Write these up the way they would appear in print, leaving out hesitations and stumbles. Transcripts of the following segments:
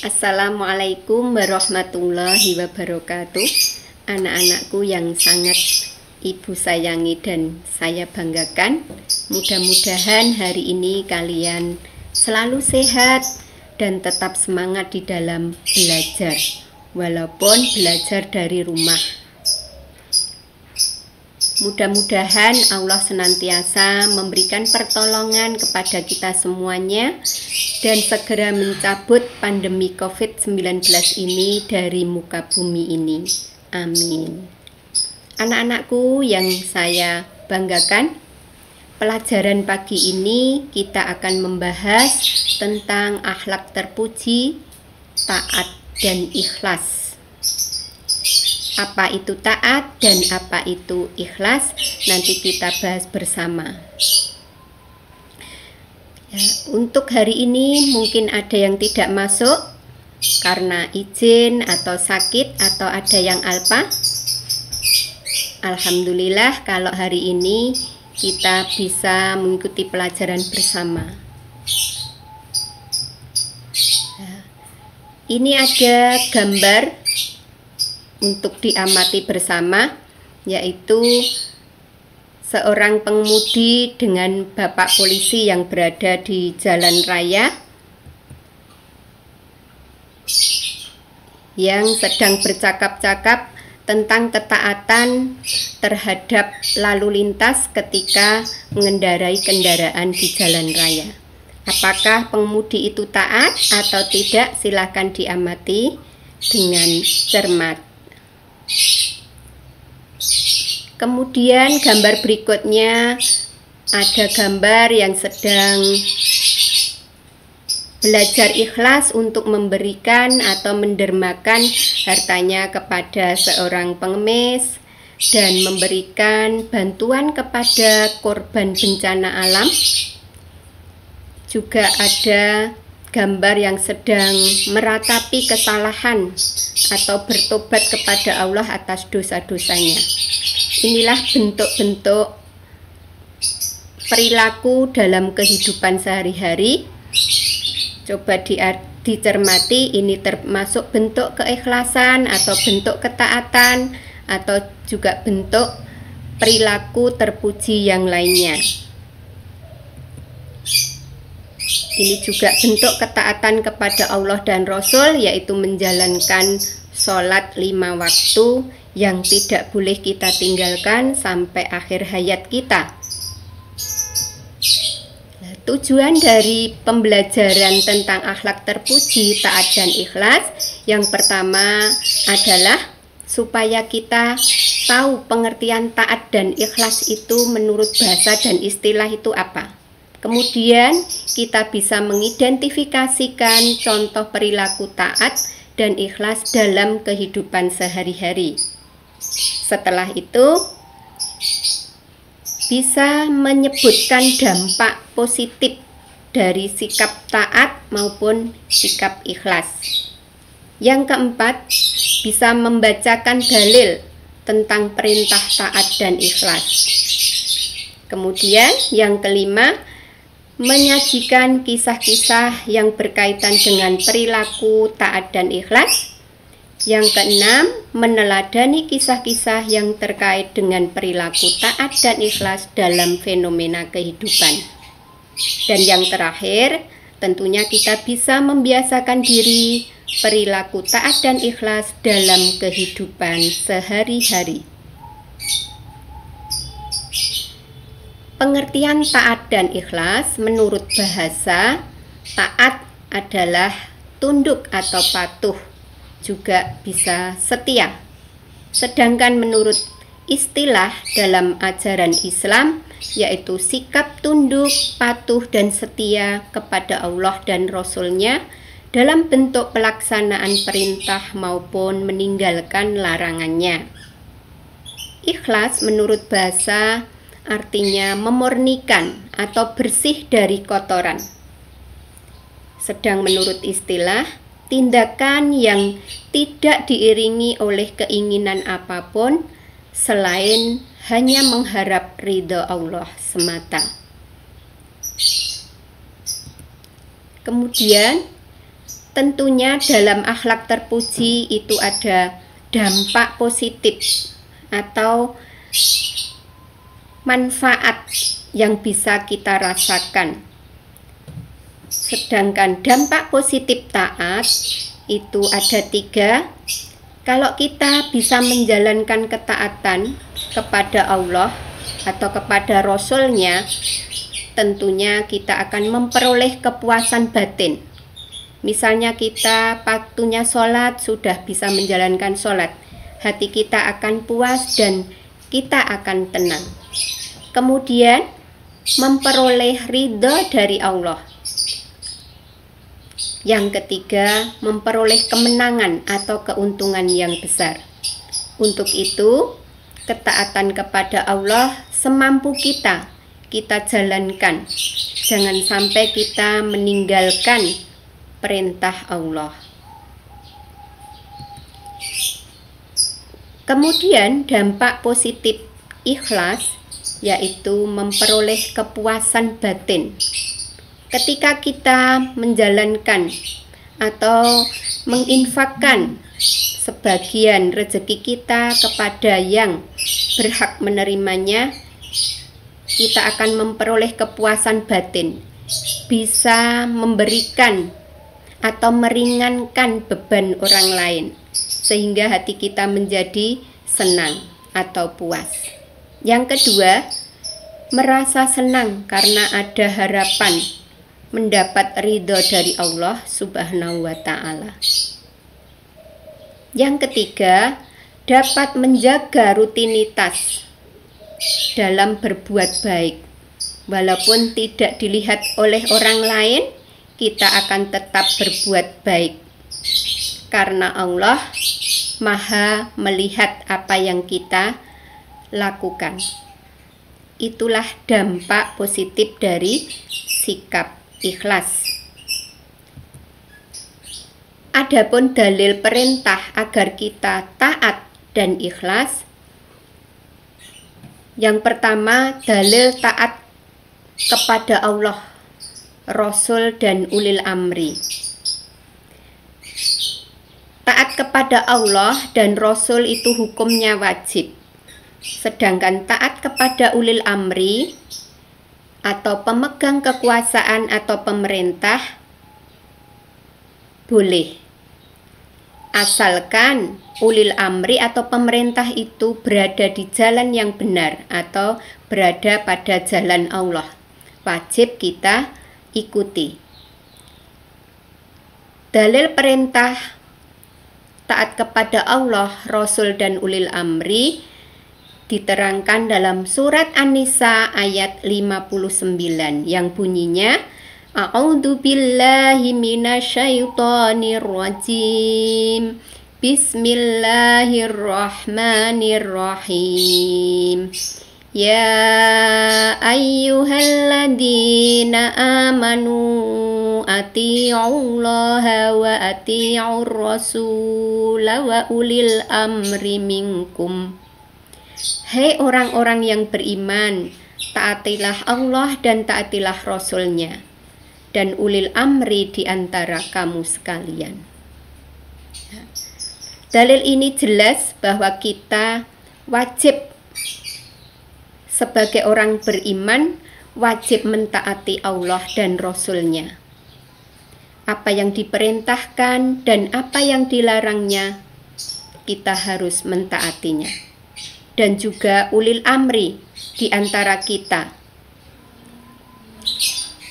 Assalamualaikum warahmatullahi wabarakatuh. Anak-anakku yang sangat ibu sayangi dan saya banggakan, mudah-mudahan hari ini kalian selalu sehat dan tetap semangat di dalam belajar, walaupun belajar dari rumah. Mudah-mudahan Allah senantiasa memberikan pertolongan kepada kita semuanya dan segera mencabut pandemi COVID-19 ini dari muka bumi ini. Amin. Anak-anakku yang saya banggakan, pelajaran pagi ini kita akan membahas tentang akhlak terpuji, taat dan ikhlas. Apa itu taat dan apa itu ikhlas? Nanti kita bahas bersama. Ya, untuk hari ini mungkin ada yang tidak masuk karena izin atau sakit atau ada yang alpa. Alhamdulillah kalau hari ini kita bisa mengikuti pelajaran bersama. Nah, ini ada gambar untuk diamati bersama, yaitu seorang pengemudi dengan bapak polisi yang berada di jalan raya yang sedang bercakap-cakap tentang ketaatan terhadap lalu lintas ketika mengendarai kendaraan di jalan raya. Apakah pengemudi itu taat atau tidak? Silakan diamati dengan cermat. Kemudian gambar berikutnya ada gambar yang sedang belajar ikhlas untuk memberikan atau mendermakan hartanya kepada seorang pengemis dan memberikan bantuan kepada korban bencana alam. Juga ada gambar yang sedang meratapi kesalahan atau bertobat kepada Allah atas dosa-dosanya. Inilah bentuk-bentuk perilaku dalam kehidupan sehari-hari. Coba dicermati, ini termasuk bentuk keikhlasan atau bentuk ketaatan atau juga bentuk perilaku terpuji yang lainnya. Ini juga bentuk ketaatan kepada Allah dan Rasul, yaitu menjalankan sholat 5 waktu yang tidak boleh kita tinggalkan sampai akhir hayat kita. Nah, tujuan dari pembelajaran tentang akhlak terpuji, taat dan ikhlas, yang pertama adalah supaya kita tahu pengertian taat dan ikhlas itu menurut bahasa dan istilah itu apa. Kemudian kita bisa mengidentifikasikan contoh perilaku taat dan ikhlas dalam kehidupan sehari-hari. Setelah itu bisa menyebutkan dampak positif dari sikap taat maupun sikap ikhlas. Yang keempat, bisa membacakan dalil tentang perintah taat dan ikhlas. Kemudian yang kelima, menyajikan kisah-kisah yang berkaitan dengan perilaku taat dan ikhlas. Yang keenam, meneladani kisah-kisah yang terkait dengan perilaku taat dan ikhlas dalam fenomena kehidupan. Dan yang terakhir, tentunya kita bisa membiasakan diri perilaku taat dan ikhlas dalam kehidupan sehari-hari. Pengertian taat dan ikhlas menurut bahasa, taat adalah tunduk atau patuh, juga bisa setia. Sedangkan menurut istilah dalam ajaran Islam, yaitu sikap tunduk, patuh dan setia kepada Allah dan Rasul-Nya dalam bentuk pelaksanaan perintah maupun meninggalkan larangannya. Ikhlas menurut bahasa artinya memurnikan atau bersih dari kotoran. Sedang menurut istilah, tindakan yang tidak diiringi oleh keinginan apapun selain hanya mengharap ridho Allah semata. Kemudian Tentunya dalam akhlak terpuji itu ada dampak positif atau manfaat yang bisa kita rasakan. Sedangkan dampak positif taat itu ada 3. Kalau kita bisa menjalankan ketaatan kepada Allah atau kepada Rasul-Nya, tentunya kita akan memperoleh kepuasan batin. Misalnya kita waktunya sholat, sudah bisa menjalankan sholat, hati kita akan puas dan kita akan tenang. Kemudian memperoleh ridho dari Allah. Yang ketiga, memperoleh kemenangan atau keuntungan yang besar. Untuk itu, ketaatan kepada Allah semampu kita jalankan. Jangan sampai kita meninggalkan perintah Allah. Kemudian dampak positif ikhlas yaitu memperoleh kepuasan batin. Ketika kita menjalankan atau menginfakkan sebagian rezeki kita kepada yang berhak menerimanya, kita akan memperoleh kepuasan batin, bisa memberikan atau meringankan beban orang lain, sehingga hati kita menjadi senang atau puas. Yang kedua, merasa senang karena ada harapan mendapat ridho dari Allah Subhanahu wa Ta'ala. Yang ketiga, dapat menjaga rutinitas dalam berbuat baik. Walaupun tidak dilihat oleh orang lain, kita akan tetap berbuat baik karena Allah Maha melihat apa yang kita lakukan. Itulah dampak positif dari sikap ikhlas. Adapun dalil perintah agar kita taat dan ikhlas, yang pertama dalil taat kepada Allah, Rasul dan ulil amri. Taat kepada Allah dan Rasul itu hukumnya wajib. Sedangkan taat kepada ulil amri atau pemegang kekuasaan atau pemerintah boleh. Asalkan ulil amri atau pemerintah itu berada di jalan yang benar atau berada pada jalan Allah. Wajib kita ikuti. Dalil perintah taat kepada Allah, Rasul dan ulil amri diterangkan dalam surat An-Nisa ayat 59 yang bunyinya A'udzu billahi minasyaitonir rajim. Bismillahirrahmanirrahim. Ya ayyuhalladzina amanu ati'ullaha wa ati'ur rasula wa ulil amri minkum. Hai orang-orang yang beriman, taatilah Allah dan taatilah Rasul-Nya dan ulil amri di antara kamu sekalian. Dalil ini jelas bahwa kita wajib sebagai orang beriman wajib mentaati Allah dan Rasul-Nya. Apa yang diperintahkan dan apa yang dilarangnya, kita harus mentaatinya. Dan juga ulil amri di antara kita.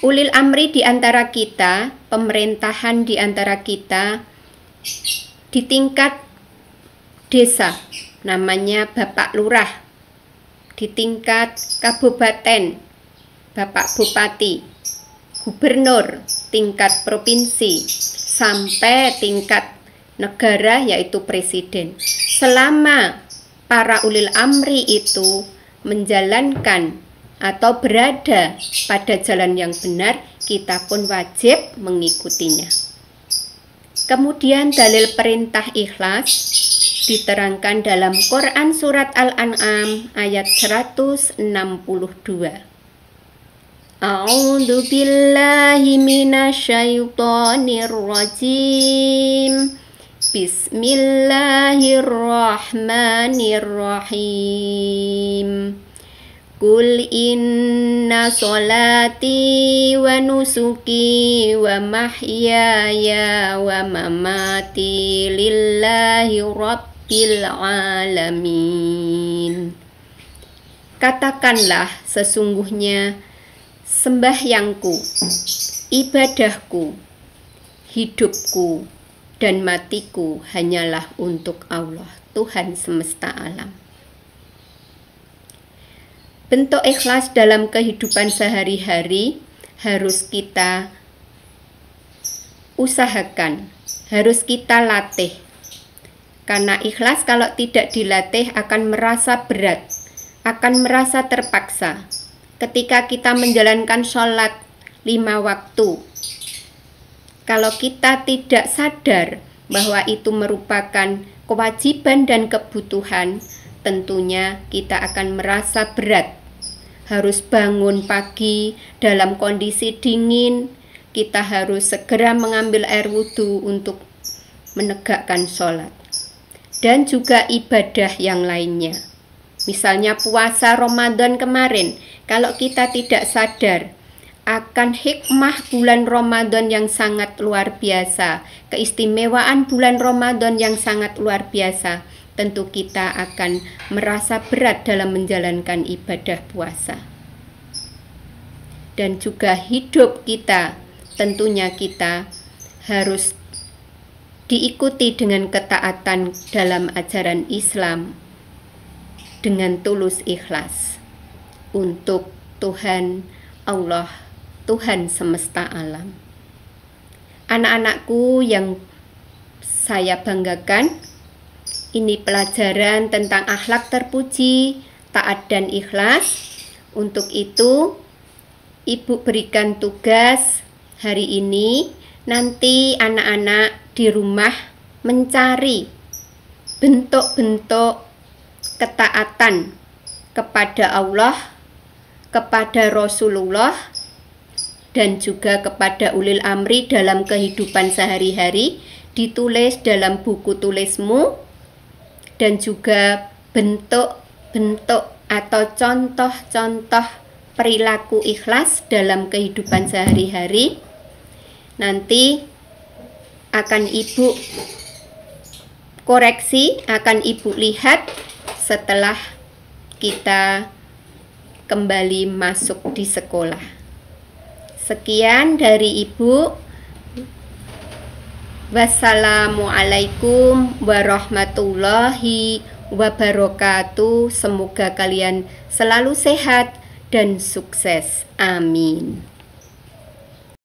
Ulil amri di antara kita, pemerintahan di antara kita, di tingkat desa, namanya Bapak Lurah. Di tingkat kabupaten, Bapak Bupati, Gubernur, tingkat provinsi, sampai tingkat negara yaitu Presiden. Selama para ulil amri itu menjalankan atau berada pada jalan yang benar, kita pun wajib mengikutinya. Kemudian dalil perintah ikhlas diterangkan dalam Quran surat Al-An'am ayat 162. A'udzu billahi minasyaitonir rajim. Bismillahirrahmanirrahim. Qul inna sholati wa nusuki wa mahyaya wa mamati lillahi rabbil alamin. Katakanlah, sesungguhnya sembahyangku, ibadahku, hidupku, dan matiku hanyalah untuk Allah, Tuhan semesta alam. Bentuk ikhlas dalam kehidupan sehari-hari harus kita usahakan, harus kita latih. Karena ikhlas kalau tidak dilatih akan merasa berat, akan merasa terpaksa. Ketika kita menjalankan sholat 5 waktu, kalau kita tidak sadar bahwa itu merupakan kewajiban dan kebutuhan, tentunya kita akan merasa berat. Harus bangun pagi dalam kondisi dingin, kita harus segera mengambil air wudhu untuk menegakkan sholat. Dan juga ibadah yang lainnya. Misalnya puasa Ramadan kemarin, kalau kita tidak sadar akan hikmah bulan Ramadan yang sangat luar biasa, keistimewaan bulan Ramadan yang sangat luar biasa, tentu kita akan merasa berat dalam menjalankan ibadah puasa. Dan juga hidup kita, tentunya kita harus diikuti dengan ketaatan dalam ajaran Islam dengan tulus ikhlas untuk Tuhan Allah, Tuhan semesta alam. Anak-anakku yang saya banggakan, ini pelajaran tentang akhlak terpuji, taat dan ikhlas. Untuk itu, Ibu berikan tugas hari ini, nanti anak-anak di rumah mencari bentuk-bentuk ketaatan kepada Allah, kepada Rasulullah, dan juga kepada ulil amri dalam kehidupan sehari-hari, ditulis dalam buku tulismu, dan juga bentuk-bentuk atau contoh-contoh perilaku ikhlas dalam kehidupan sehari-hari. Nanti akan Ibu koreksi, akan Ibu lihat setelah kita kembali masuk di sekolah. Sekian dari Ibu. Wassalamualaikum warahmatullahi wabarakatuh. Semoga kalian selalu sehat dan sukses. Amin.